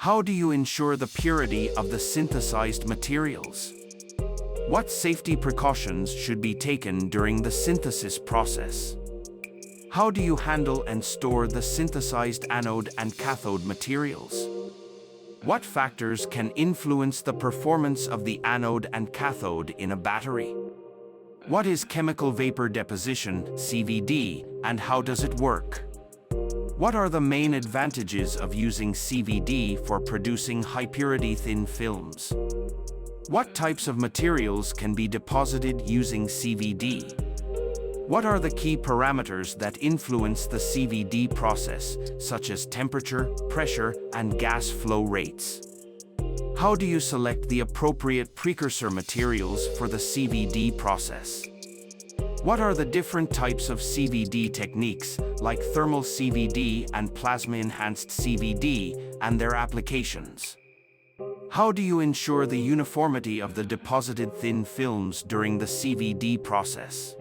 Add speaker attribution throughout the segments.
Speaker 1: How do you ensure the purity of the synthesized materials? What safety precautions should be taken during the synthesis process? How do you handle and store the synthesized anode and cathode materials? What factors can influence the performance of the anode and cathode in a battery? What is chemical vapor deposition, CVD, and how does it work? What are the main advantages of using CVD for producing high-purity thin films? What types of materials can be deposited using CVD? What are the key parameters that influence the CVD process, such as temperature, pressure, and gas flow rates? How do you select the appropriate precursor materials for the CVD process? What are the different types of CVD techniques, like thermal CVD and plasma-enhanced CVD, and their applications? How do you ensure the uniformity of the deposited thin films during the CVD process?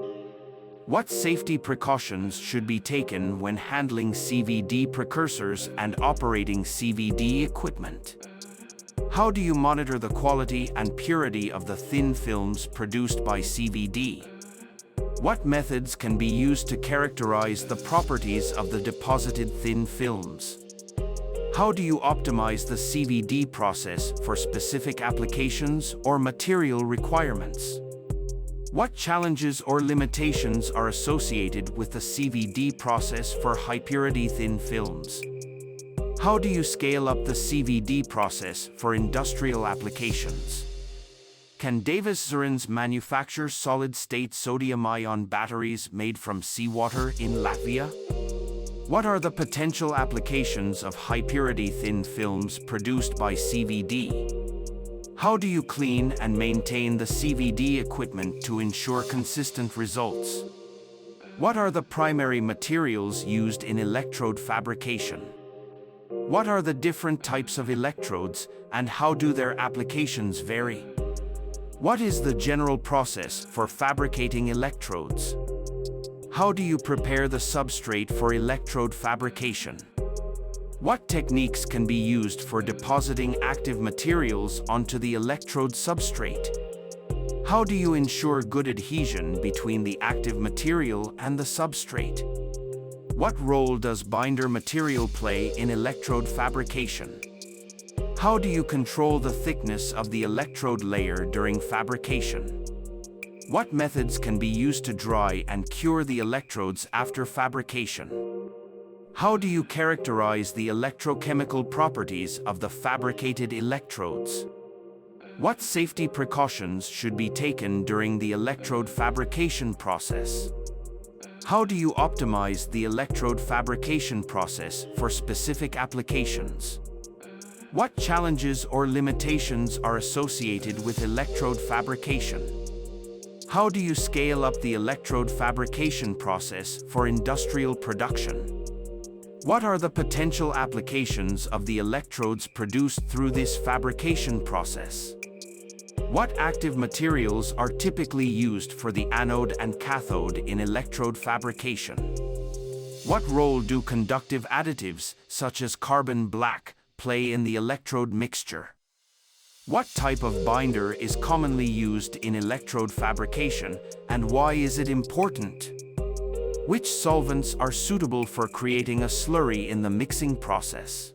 Speaker 1: What safety precautions should be taken when handling CVD precursors and operating CVD equipment? How do you monitor the quality and purity of the thin films produced by CVD? What methods can be used to characterize the properties of the deposited thin films? How do you optimize the CVD process for specific applications or material requirements? What challenges or limitations are associated with the CVD process for high-purity thin films? How do you scale up the CVD process for industrial applications? Can Davis Zurins manufacture solid-state sodium-ion batteries made from seawater in Latvia? What are the potential applications of high-purity thin films produced by CVD? How do you clean and maintain the CVD equipment to ensure consistent results? What are the primary materials used in electrode fabrication? What are the different types of electrodes, and how do their applications vary? What is the general process for fabricating electrodes? How do you prepare the substrate for electrode fabrication? What techniques can be used for depositing active materials onto the electrode substrate? How do you ensure good adhesion between the active material and the substrate? What role does binder material play in electrode fabrication? How do you control the thickness of the electrode layer during fabrication? What methods can be used to dry and cure the electrodes after fabrication? How do you characterize the electrochemical properties of the fabricated electrodes? What safety precautions should be taken during the electrode fabrication process? How do you optimize the electrode fabrication process for specific applications? What challenges or limitations are associated with electrode fabrication? How do you scale up the electrode fabrication process for industrial production? What are the potential applications of the electrodes produced through this fabrication process? What active materials are typically used for the anode and cathode in electrode fabrication? What role do conductive additives, such as carbon black, play in the electrode mixture? What type of binder is commonly used in electrode fabrication, and why is it important? Which solvents are suitable for creating a slurry in the mixing process?